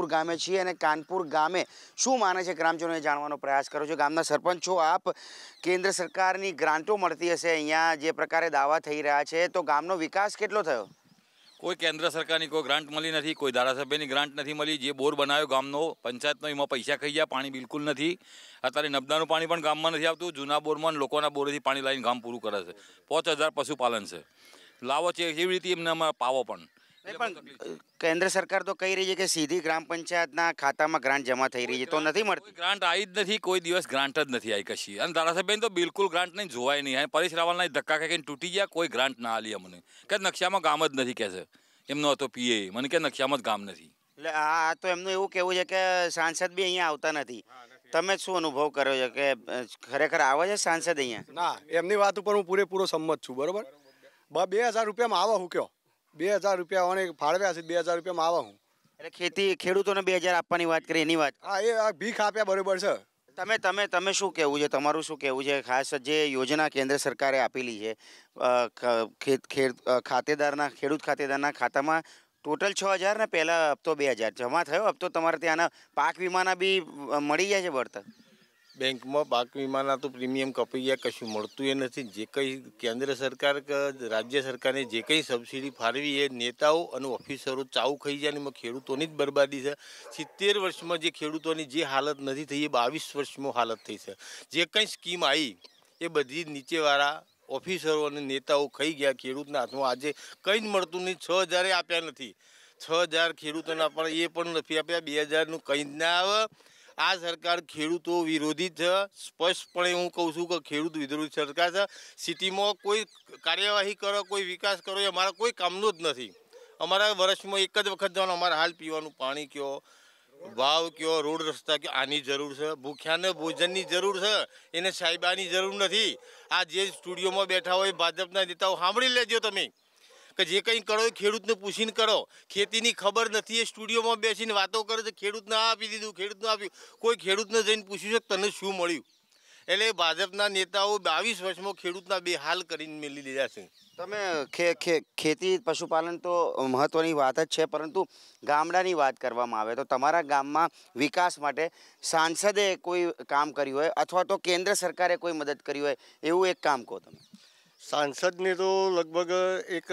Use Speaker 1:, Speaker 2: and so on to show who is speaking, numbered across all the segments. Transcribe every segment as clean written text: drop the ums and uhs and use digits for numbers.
Speaker 1: ગામે છીએ અને કાનપુર ગામે શું માને છે ગ્રામજનોએ જાણવાનો પ્રયાસ કરો છો। ગામના સરપંચ છો આપ, કેન્દ્ર સરકારની ગ્રાન્ટો મળતી હશે, અહીંયા જે પ્રકારે દાવા થઈ રહ્યા છે તો ગામનો વિકાસ કેટલો થયો?
Speaker 2: કોઈ કેન્દ્ર સરકારની કોઈ ગ્રાન્ટ મળી નથી, કોઈ ધારાસભ્યની ગ્રાન્ટ નથી મળી। જે બોર બનાવ્યો ગામનો પંચાયતનો એમાં પૈસા ખાઈ ગયા, પાણી બિલકુલ નથી। અત્યારે નબદાનું પાણી પણ ગામમાં નથી આવતું। જૂના બોરમાં લોકોના બોરેથી પાણી લાવીને ગામ પૂરું કરે છે। 5000 પશુપાલન છે, લાવો છે એવી રીતે એમને પાવો પણ।
Speaker 1: કેન્દ્ર સરકાર તો કહી રહી છે કે સીધી ગ્રામ પંચાયતના ખાતામાં ગ્રાન્ટ જમા થઈ રહી છે, તો નથી મળતી?
Speaker 2: ગ્રાન્ટ આવી જ નથી, કોઈ દિવસ ગ્રાન્ટ જ નથી આવી કશી। અને ધારાસભ્યને તો બિલકુલ ગ્રાન્ટ નહીં, જોવાય નહીં। પરેશ રાવલના ધક્કા ખાઈને તૂટી ગયા, કોઈ ગ્રાન્ટ ના આલી અમને, કે નકશામાં ગામ જ નથી, કે છે એમનો હતો પીએ, મને કે નકશામાં જ ગામ નથી।
Speaker 1: એટલે આ તો એમનું એવું કહેવું છે કે સાંસદ બી અહીંયા આવતા નથી। તમે શું અનુભવ કર્યો છે કે ખરેખર આવે છે સાંસદ અહીંયા?
Speaker 3: ના, એમની વાત ઉપર હું પૂરેપૂરો સંમત છું। બરોબર, 2000 રૂપિયામાં આવા હું કયો, 2000 રૂપિયા ફાળવ્યા છે, 2000 રૂપિયામાં આવા હું।
Speaker 1: એટલે ખેડૂતોને 2000 આપવાની વાત કરી એની વાત?
Speaker 3: હા, એ ભીખ આપ્યા બરોબર છે।
Speaker 1: તમે શું કહેવું છે, તમારું શું કહેવું છે? ખાસ જે યોજના કેન્દ્ર સરકારે આપેલી છે ખેડૂત ખાતેદારના ખાતામાં ટોટલ 6000 ને પહેલાં હપ્તો 2000 જમા થયો, હપ્તો તમારે ત્યાંના પાક વીમાના બી મળી જાય છે વળતર?
Speaker 4: બેંકમાં પાક વીમાના તો પ્રીમિયમ કપાઈ ગયા, કશું મળતું એ નથી। જે કંઈ કેન્દ્ર સરકાર કે રાજ્ય સરકારે જે કંઈ સબસિડી ફાળવી એ નેતાઓ અને ઓફિસરો ચાવું ખાઈ જાય, એમાં ખેડૂતોની જ બરબાદી છે। 70 વર્ષમાં જે ખેડૂતોની જે હાલત નથી થઈ એ 22 વર્ષમાં હાલત થઈ છે। જે કંઈ સ્કીમ આવી એ બધી નીચેવાળા ઓફિસરો અને નેતાઓ ખાઈ ગયા। ખેડૂતના હાથમાં આજે કંઈ જ મળતું નહીં। 6000 આપ્યા નથી, 6000 ખેડૂતોના પણ એ પણ નથી આપ્યા। 2000નું કંઈ જ ના આવે। આ સરકાર ખેડૂતો વિરોધી છે, સ્પષ્ટપણે હું કહું છું કે ખેડૂત વિરોધી સરકાર છે। સિટીમાં કોઈ કાર્યવાહી કરો, કોઈ વિકાસ કરો, એ અમારા કોઈ કામનું જ નથી। અમારા વર્ષમાં એક જ વખત જવાનું, અમારે હાલ પીવાનું પાણી કયો, ભાવ કયો, રોડ રસ્તા કયો, આની જરૂર છે। ભૂખ્યાને ભોજનની જરૂર છે, એને સાહેબાની જરૂર નથી। આ જે સ્ટુડિયોમાં બેઠા હોય ભાજપના નેતાઓ, સાંભળી લેજો તમે કે જે કંઈ કરો એ ખેડૂતને પૂછીને કરો। ખેતીની ખબર નથી, એ સ્ટુડિયોમાં બેસીને વાતો કરે છે, ખેડૂતને આ આપી દીધું, ખેડૂતને આપ્યું। કોઈ ખેડૂતને જઈને પૂછ્યું છે કે તને શું મળ્યું? એટલે ભાજપના નેતાઓ 22 વર્ષમાં ખેડૂતના બે હાલ કરીને મેળવી દીધા છે।
Speaker 1: તમે ખેતી પશુપાલન તો મહત્ત્વની વાત જ છે, પરંતુ ગામડાની વાત કરવામાં આવે તો તમારા ગામમાં વિકાસ માટે સાંસદે કોઈ કામ કર્યું હોય અથવા તો કેન્દ્ર સરકારે કોઈ મદદ કરી હોય એવું એક કામ કહો તમે।
Speaker 5: સાંસદને તો લગભગ એક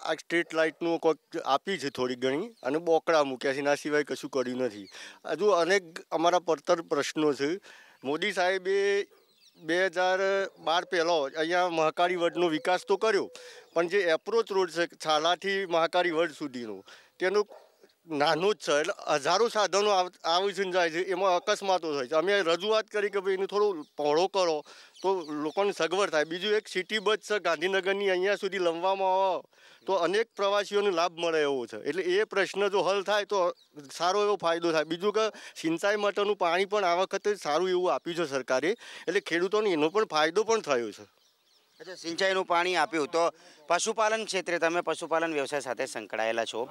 Speaker 5: આ સ્ટ્રીટ લાઇટનું કોઈક આપી છે થોડી ઘણી, અને બોકડા મૂક્યા છે, એના સિવાય કશું કર્યું નથી। હજુ અનેક અમારા પડતર પ્રશ્નો છે। મોદી સાહેબે 2012 પહેલાં અહીંયા મહાકાળી વડનો વિકાસ તો કર્યો, પણ જે એપ્રોચ રોડ છે છાલાથી મહાકાળી વડ સુધીનો, તેનું નાનું જ છે। એટલે હજારો સાધનો આવી છે જાય છે, એમાં અકસ્માતો થાય છે। અમે રજૂઆત કરી કે ભાઈ એનું થોડું પહોળો કરો તો લોકોને સગવડ થાય। બીજું એક સિટી બસ છે ગાંધીનગરની, અહીંયા સુધી લંબામાં આવે તો અનેક પ્રવાસીઓને લાભ મળે એવો છે। એટલે એ પ્રશ્ન જો હલ થાય તો સારો એવો ફાયદો થાય। બીજું કે સિંચાઈ માટેનું પાણી પણ આ વખતે સારું એવું આપ્યું છે સરકારે, એટલે ખેડૂતોને એનો પણ ફાયદો પણ થયો છે।
Speaker 1: અચ્છા, સિંચાઈનું પાણી આપ્યું તો પશુપાલન ક્ષેત્રે, તમે પશુપાલન વ્યવસાય સાથે સંકળાયેલા છો,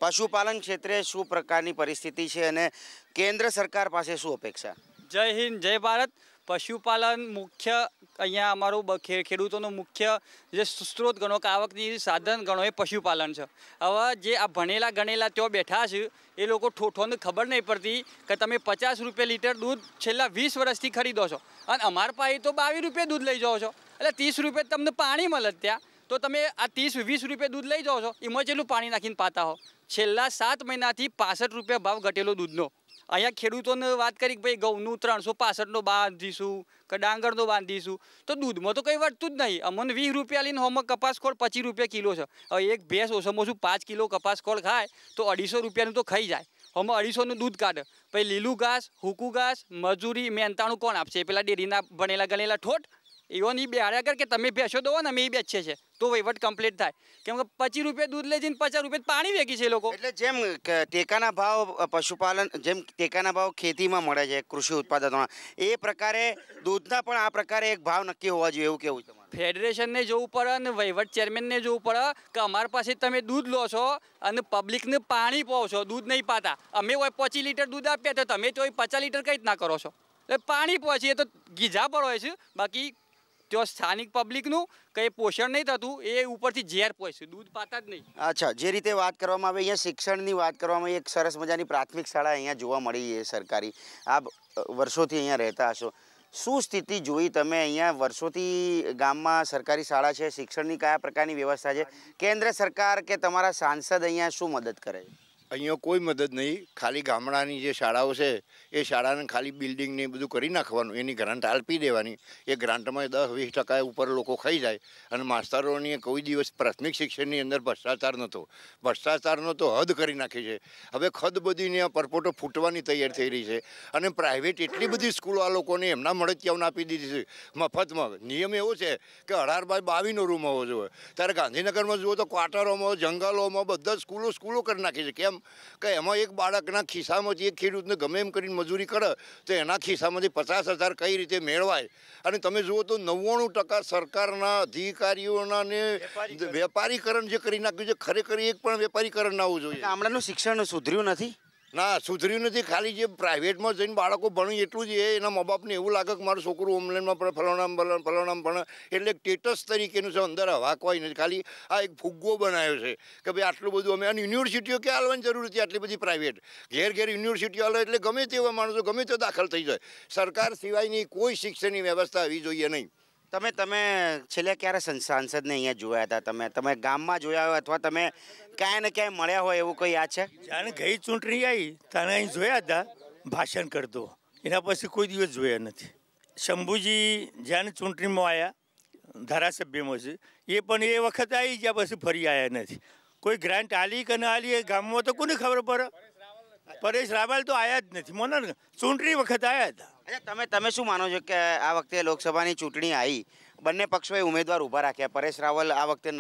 Speaker 1: પશુપાલન ક્ષેત્રે શું પ્રકારની પરિસ્થિતિ છે અને કેન્દ્ર સરકાર પાસે શું અપેક્ષા?
Speaker 6: જય હિન્દ, જય ભારત। પશુપાલન મુખ્ય અહીંયા અમારું ખેડૂતોનો મુખ્ય જે સ્ત્રોત ગણો કે આવકની સાધન ગણો એ પશુપાલન છે। હવે જે આ ભણેલા ગણેલા ત્યાં બેઠા છે એ લોકો ઠોઠોને ખબર નહીં પડતી કે તમે 50 રૂપિયા લીટર દૂધ છેલ્લા 20 વર્ષથી ખરીદો છો, અને અમારા પાસે તો 22 રૂપિયા દૂધ લઈ જાઓ છો। એટલે 30 રૂપિયા તમને પાણી મળે ત્યાં, તો તમે આ 30-20 રૂપિયા દૂધ લઈ જાઓ છો, એમાં જેટલું પાણી નાખીને પાતા હો। છેલ્લા 7 મહિનાથી 65 રૂપિયા ભાવ ઘટેલો દૂધનો। અહીંયા ખેડૂતોને વાત કરી કે ભાઈ ઘઉંનું 365નો બાંધીશું કે ડાંગરનો બાંધીશું, તો દૂધમાં તો કંઈ વધતું જ નહીં। અમને 20 રૂપિયા લઈને હોમાં કપાસખોળ 25 રૂપિયા કિલો છે। હવે એક ભેંસ ઓછામાં ઓછું 5 કિલો કપાસખોળ ખાય તો 250 રૂપિયાનું તો ખાઈ જાય। હોમાં 250નું દૂધ કાઢે, પછી લીલું ઘાસ, હૂકું ઘાસ, મજૂરી, મહેનતાણું કોણ આપશે? પેલા ડેરીના ભણેલા ગણેલા ઠોઠ એઓની બેહાડ્યા કર કે તમે ભેંસો દો ને અમે એ બેચીએ છે, તો વહીવટ કમ્પ્લીટ થાય। કેમ કે 25 રૂપિયા દૂધ લઈ જઈને 50 રૂપિયા પાણી વેચી છે લોકો।
Speaker 1: એટલે જેમ ટેકાના ભાવ પશુપાલન, જેમ ટેકાના ભાવ ખેતીમાં મળે છે કૃષિ ઉત્પાદનોના, એ પ્રકારે દૂધના પણ આ પ્રકારે એક ભાવ નક્કી હોવા જોઈએ એવું કેવું તમારું?
Speaker 6: ફેડરેશનને જોવું પડે અને વહીવટ ચેરમેનને જોવું પડે કે અમારી પાસે તમે દૂધ લો છો અને પબ્લિકને પાણી પાવો છો, દૂધ નહીં પાતા। અમે હોય 25 લીટર દૂધ આપ્યા તો તમે તો 50 લીટર કઈ જ ના કરો છો? એટલે પાણી પહોંચીએ તો ગીઝા પણ હોય છે, બાકી ત્યાં સ્થાનિક પબ્લિકનું કંઈ પોષણ નહીં થતું, એ ઉપરથી ઝેર પહોંચ્યું, દૂધ પાતા જ નહીં.
Speaker 1: અચ્છા, જે રીતે વાત કરવામાં આવે અહીંયા શિક્ષણની વાત કરવામાં આવે, એક સરસ મજાની પ્રાથમિક શાળા અહીંયા જોવા મળી છે સરકારી. આપ વર્ષોથી અહીંયા રહેતા હશો, શું સ્થિતિ જોઈ તમે અહીંયા? વર્ષોથી ગામમાં સરકારી શાળા છે, શિક્ષણની કયા પ્રકારની વ્યવસ્થા છે? કેન્દ્ર સરકાર કે તમારા સાંસદ અહીંયા શું મદદ કરે છે?
Speaker 7: અહીંયા કોઈ મદદ નહીં. ખાલી ગામડાની જે શાળાઓ છે એ શાળાને ખાલી બિલ્ડિંગ ને એ બધું કરી નાખવાનું, એની ગ્રાન્ટ આપી દેવાની. એ ગ્રાન્ટમાં 10-20% ઉપર લોકો ખાઈ જાય. અને માસ્તરોની કોઈ દિવસ પ્રાથમિક શિક્ષણની અંદર ભ્રષ્ટાચારનો તો હદ કરી નાખી છે. હવે ખદબદીને આ પરપોટો ફૂટવાની તૈયાર થઈ રહી છે. અને પ્રાઇવેટ એટલી બધી સ્કૂલો આ લોકોને એમના મળતિયાઓને આપી દીધી છે મફતમાં. નિયમ એવો છે કે 18/22 રૂમ હોવો જોઈએ. ત્યારે ગાંધીનગરમાં જુઓ તો ક્વાર્ટરોમાં, જંગલોમાં બધા સ્કૂલો કરી નાખી છે. કેમ કે એમાં એક બાળકના ખિસ્સામાંથી, એક ખેડૂતને ગમે એમ કરીને મજૂરી કરે તો એના ખિસ્સામાંથી 50,000 કઈ રીતે મેળવાય? અને તમે જુઓ તો 99% સરકારના અધિકારીઓના ને વેપારીકરણ જે કરી નાખ્યું છે, ખરેખર એક પણ વેપારીકરણ ના હોવું જોઈએ.
Speaker 1: ગામડાનું શિક્ષણ સુધર્યું નથી?
Speaker 7: ના, સુધર્યું નથી. ખાલી જે પ્રાઇવેટમાં જઈને બાળકો ભણ્યું એટલું જ. એના મા બાપને એવું લાગે કે મારું છોકરું ઓનલાઈનમાં પણ ફલાણામાં ભણે એટલે એક સ્ટેટસ તરીકેનું છે, અંદર હવા કોઈ નથી. ખાલી આ એક ફુગ્ગો બનાવ્યો છે કે ભાઈ આટલું બધું અમે. અને યુનિવર્સિટીઓ ક્યાં આવવાની જરૂર હતી આટલી બધી પ્રાઇવેટ? ઘેર યુનિવર્સિટીઓ આવે એટલે ગમે તેવા માણસો ગમે તે દાખલ થઈ જાય. સરકાર સિવાયની કોઈ શિક્ષણની વ્યવસ્થા આવી જોઈએ નહીં.
Speaker 1: તમે છેલ્લે ક્યારે સાંસદને અહીંયા જોયા હતા? તમે ગામમાં જોયા હોય અથવા તમે ક્યાંય ને ક્યાંય મળ્યા હોય એવું કોઈ યાદ છે?
Speaker 8: જાણે ગઈ ચૂંટણી આવી ત્યારે અહીં જોયા હતા ભાષણ કરતો, એના પછી કોઈ દિવસ જોયા નથી. શંભુજી જ્યારે ચૂંટણીમાં આવ્યા ધારાસભ્યમાં છે, એ પણ એ વખત આવી ગયા, પછી ફરી આવ્યા નથી. કોઈ ગ્રાન્ટ આલી કે ના આલી એ ગામમાં તો કોને ખબર પડે? પરેશ રાવલ તો આવ્યા જ નથી. મને ચૂંટણી વખત આવ્યા હતા.
Speaker 1: અચ્છા, તમે શું માનો છો કે આ વખતે લોકસભાની ચૂંટણી આવી, બંને પક્ષોએ ઉમેદવાર ઊભા રાખ્યા, પરેશ રાવલ આ વખતે